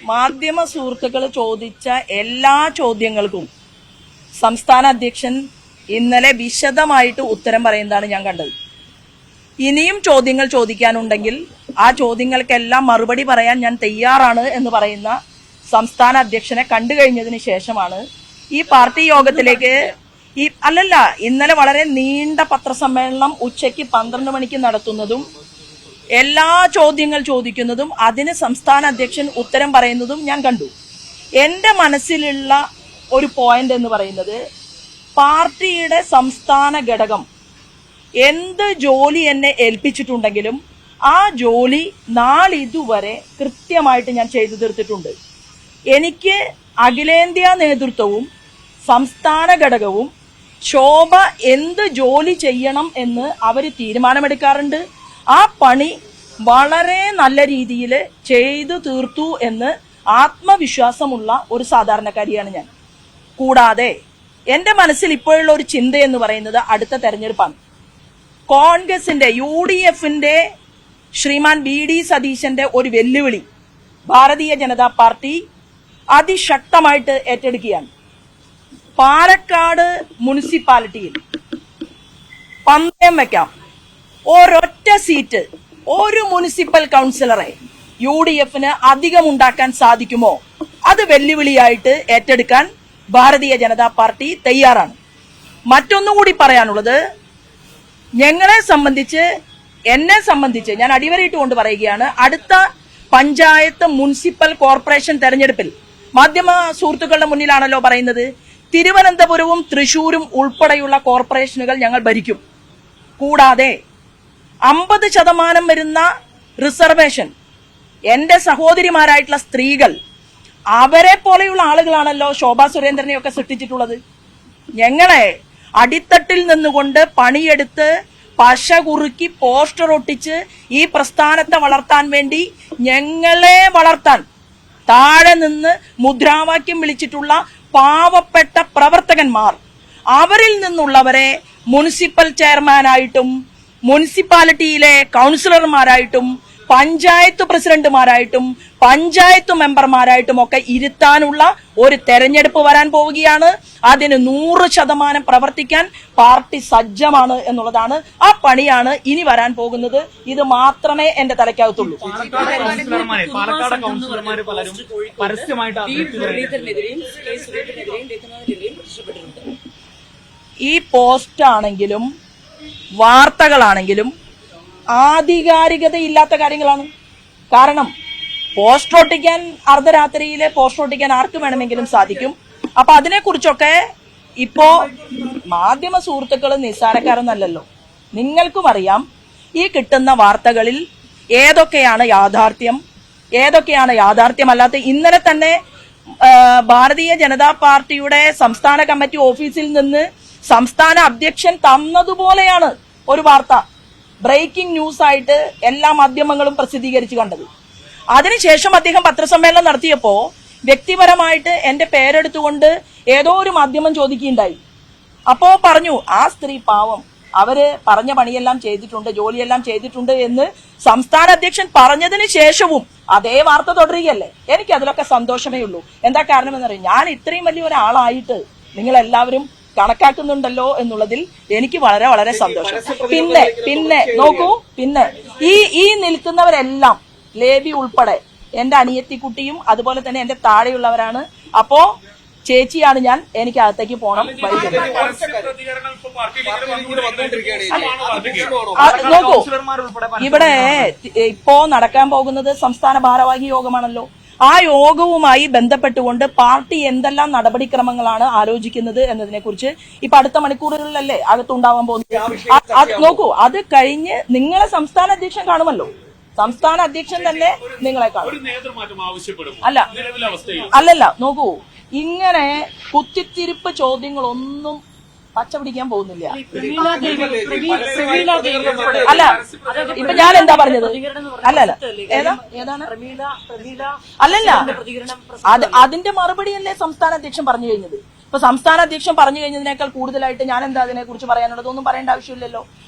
മാധ്യമ സുഹൃത്തുക്കൾ ചോദിച്ച എല്ലാ ചോദ്യങ്ങൾക്കും സംസ്ഥാന അധ്യക്ഷൻ ഇന്നലെ വിശദമായിട്ട് ഉത്തരം പറയുന്നതാണ് ഞാൻ കണ്ടത്. ഇനിയും ചോദ്യങ്ങൾ ചോദിക്കാനുണ്ടെങ്കിൽ ആ ചോദ്യങ്ങൾക്കെല്ലാം മറുപടി പറയാൻ ഞാൻ തയ്യാറാണ് എന്ന് പറയുന്ന സംസ്ഥാന അധ്യക്ഷനെ കണ്ടു കഴിഞ്ഞതിന് ശേഷമാണ് ഈ പാർട്ടി യോഗത്തിലേക്ക് ഇന്നലെ വളരെ നീണ്ട പത്രസമ്മേളനം ഉച്ചയ്ക്ക് 12 മണിക്ക് നടത്തുന്നതും എല്ലാ ചോദ്യങ്ങൾ ചോദിക്കുന്നതും അതിന് സംസ്ഥാന അധ്യക്ഷൻ ഉത്തരം പറയുന്നതും ഞാൻ കണ്ടു. എന്റെ മനസ്സിലുള്ള ഒരു പോയിന്റ് എന്ന് പറയുന്നത്, പാർട്ടിയുടെ സംസ്ഥാന ഘടകം എന്ത് ജോലി എന്നെ ഏൽപ്പിച്ചിട്ടുണ്ടെങ്കിലും ആ ജോലി നാളിതുവരെ കൃത്യമായിട്ട് ഞാൻ ചെയ്തു തീർത്തിട്ടുണ്ട്. എനിക്ക് അഖിലേന്ത്യാ നേതൃത്വവും സംസ്ഥാന ഘടകവും ശോഭ എന്ത് ജോലി ചെയ്യണം എന്ന് അവർ തീരുമാനമെടുക്കാറുണ്ട്. ആ പണി വളരെ നല്ല രീതിയിൽ ചെയ്തു തീർത്തു എന്ന് ആത്മവിശ്വാസമുള്ള ഒരു സാധാരണക്കാരിയാണ് ഞാൻ. കൂടാതെ എന്റെ മനസ്സിൽ ഇപ്പോഴുള്ള ഒരു ചിന്ത എന്ന് പറയുന്നത് അടുത്ത തെരഞ്ഞെടുപ്പാണ്. കോൺഗ്രസിന്റെ UDFന്റെ ശ്രീമാൻ BD സതീശന്റെ ഒരു വെല്ലുവിളി ഭാരതീയ ജനതാ പാർട്ടി അതിശക്തമായിട്ട് ഏറ്റെടുക്കുകയാണ്. പാലക്കാട് മുനിസിപ്പാലിറ്റിയിൽ പന്തയം വെക്കാം, ഒരൊറ്റ സീറ്റ് ഒരു മുനിസിപ്പൽ കൗൺസിലറെ UDFന് അധികം ഉണ്ടാക്കാൻ സാധിക്കുമോ? അത് വെല്ലുവിളിയായിട്ട് ഏറ്റെടുക്കാൻ ഭാരതീയ ജനതാ പാർട്ടി തയ്യാറാണ്. മറ്റൊന്നുകൂടി പറയാനുള്ളത്, ഞങ്ങളെ സംബന്ധിച്ച്, എന്നെ സംബന്ധിച്ച് ഞാൻ അടിവരയിട്ടുകൊണ്ട് പറയുകയാണ്, അടുത്ത പഞ്ചായത്ത് മുനിസിപ്പൽ കോർപ്പറേഷൻ തെരഞ്ഞെടുപ്പിൽ മാധ്യമ സുഹൃത്തുക്കളുടെ മുന്നിലാണല്ലോ പറയുന്നത്, തിരുവനന്തപുരവും തൃശൂരും ഉൾപ്പെടെയുള്ള കോർപ്പറേഷനുകൾ ഞങ്ങൾ ഭരിക്കും. കൂടാതെ 50% വരുന്ന റിസർവേഷൻ എന്റെ സഹോദരിമാരായിട്ടുള്ള സ്ത്രീകൾ, അവരെ പോലെയുള്ള ആളുകളാണല്ലോ ശോഭാ സുരേന്ദ്രനെയൊക്കെ സൃഷ്ടിച്ചിട്ടുള്ളത്. ഞങ്ങളെ അടിത്തട്ടിൽ നിന്നുകൊണ്ട് പണിയെടുത്ത് പശ കുറുക്കി പോസ്റ്റർ ഒട്ടിച്ച് ഈ പ്രസ്ഥാനത്തെ വളർത്താൻ വേണ്ടി, ഞങ്ങളെ വളർത്താൻ താഴെ നിന്ന് മുദ്രാവാക്യം വിളിച്ചിട്ടുള്ള പാവപ്പെട്ട പ്രവർത്തകന്മാർ, അവരിൽ നിന്നുള്ളവരെ മുനിസിപ്പൽ ചെയർമാനായിട്ടും മുനിസിപ്പാലിറ്റിയിലെ കൗൺസിലർമാരായിട്ടും പഞ്ചായത്ത് പ്രസിഡന്റുമാരായിട്ടും പഞ്ചായത്ത് മെമ്പർമാരായിട്ടും ഒക്കെ ഇരുത്താനുള്ള ഒരു തെരഞ്ഞെടുപ്പ് വരാൻ പോവുകയാണ്. അതിന് 100% പ്രവർത്തിക്കാൻ പാർട്ടി സജ്ജമാണ് എന്നുള്ളതാണ്. ആ പണിയാണ് ഇനി വരാൻ പോകുന്നത്. ഇത് മാത്രമേ എന്റെ തലയ്ക്കകത്തുള്ളൂ. ഈ പോസ്റ്റ് ആണെങ്കിലും വാർത്തകളാണെങ്കിലും ആധികാരികതയില്ലാത്ത കാര്യങ്ങളാണ്. കാരണം പോസ്റ്റർ ഒട്ടിക്കാൻ, അർദ്ധരാത്രിയിലെ പോസ്റ്റർ ഒട്ടിക്കാൻ ആർക്ക് വേണമെങ്കിലും സാധിക്കും. അപ്പൊ അതിനെക്കുറിച്ചൊക്കെ ഇപ്പോ മാധ്യമ സുഹൃത്തുക്കൾ നിസ്സാരക്കാരൊന്നല്ലല്ലോ. നിങ്ങൾക്കും അറിയാം ഈ കിട്ടുന്ന വാർത്തകളിൽ ഏതൊക്കെയാണ് യാഥാർത്ഥ്യം, ഏതൊക്കെയാണ് യാഥാർത്ഥ്യമല്ലാത്ത. ഇന്നലെ തന്നെ ഭാരതീയ ജനതാ പാർട്ടിയുടെ സംസ്ഥാന കമ്മിറ്റി ഓഫീസിൽ നിന്ന് സംസ്ഥാന അധ്യക്ഷൻ തന്നതുപോലെയാണ് ഒരു വാർത്ത ബ്രേക്കിംഗ് ന്യൂസ് ആയിട്ട് എല്ലാ മാധ്യമങ്ങളും പ്രസിദ്ധീകരിച്ചു കണ്ടത്. അതിനുശേഷം അദ്ദേഹം പത്രസമ്മേളനം നടത്തിയപ്പോ വ്യക്തിപരമായിട്ട് എന്റെ പേരെടുത്തുകൊണ്ട് ഏതോ ഒരു മാധ്യമം ചോദിക്കുകയുണ്ടായി. അപ്പോ പറഞ്ഞു, ആ സ്ത്രീ പാവം, അവര് പറഞ്ഞ പണിയെല്ലാം ചെയ്തിട്ടുണ്ട്, ജോലിയെല്ലാം ചെയ്തിട്ടുണ്ട് എന്ന് സംസ്ഥാന അധ്യക്ഷൻ പറഞ്ഞതിന് ശേഷവും അതേ വാർത്ത തുടരുകയല്ലേ. എനിക്ക് അതിലൊക്കെ സന്തോഷമേ ഉള്ളൂ. എന്താ കാരണം എന്നറിയാം, ഞാൻ ഇത്രയും വലിയ ഒരാളായിട്ട് നിങ്ങളെല്ലാവരും കണക്കാക്കുന്നുണ്ടല്ലോ എന്നുള്ളതിൽ എനിക്ക് വളരെ വളരെ സന്തോഷം. പിന്നെ നോക്കൂ, പിന്നെ ഈ നിൽക്കുന്നവരെല്ലാം ലേബി ഉൾപ്പെടെ എന്റെ അനിയത്തിക്കുട്ടിയും അതുപോലെ തന്നെ എന്റെ താഴെയുള്ളവരാണ്. അപ്പോ ചേച്ചിയാണ് ഞാൻ, എനിക്ക് അകത്തേക്ക് പോകണം. നോക്കൂ, ഇവിടെ ഇപ്പോ നടക്കാൻ പോകുന്നത് സംസ്ഥാന ഭാരവാഹി യോഗമാണല്ലോ. ആ യോഗവുമായി ബന്ധപ്പെട്ടുകൊണ്ട് പാർട്ടി എന്തെല്ലാം നടപടിക്രമങ്ങളാണ് ആലോചിക്കുന്നത് എന്നതിനെ കുറിച്ച് ഇപ്പൊ അടുത്ത മണിക്കൂറുകളിലല്ലേ അകത്തുണ്ടാവാൻ പോകുന്നത്. നോക്കൂ, അത് കഴിഞ്ഞ് നിങ്ങളെ സംസ്ഥാന അധ്യക്ഷൻ കാണുമല്ലോ. സംസ്ഥാന അധ്യക്ഷൻ തന്നെ നിങ്ങളെ കാണും. അല്ലല്ല, നോക്കൂ, ഇങ്ങനെ കുത്തിത്തിരിപ്പ് ചോദ്യങ്ങളൊന്നും പച്ച പിടിക്കാൻ പോകുന്നില്ല. അല്ല, ഇപ്പൊ ഞാൻ എന്താ പറഞ്ഞത്? അല്ലല്ല, ഏതാണ്? അല്ലല്ല, അതിന്റെ മറുപടിയല്ലേ സംസ്ഥാന അധ്യക്ഷൻ പറഞ്ഞു കഴിഞ്ഞത്. ഇപ്പൊ സംസ്ഥാന അധ്യക്ഷൻ പറഞ്ഞു കഴിഞ്ഞതിനേക്കാൾ കൂടുതലായിട്ട് ഞാൻ എന്താ അതിനെ കുറിച്ച് പറയാനുള്ളത്? ഒന്നും പറയേണ്ട ആവശ്യമില്ലല്ലോ.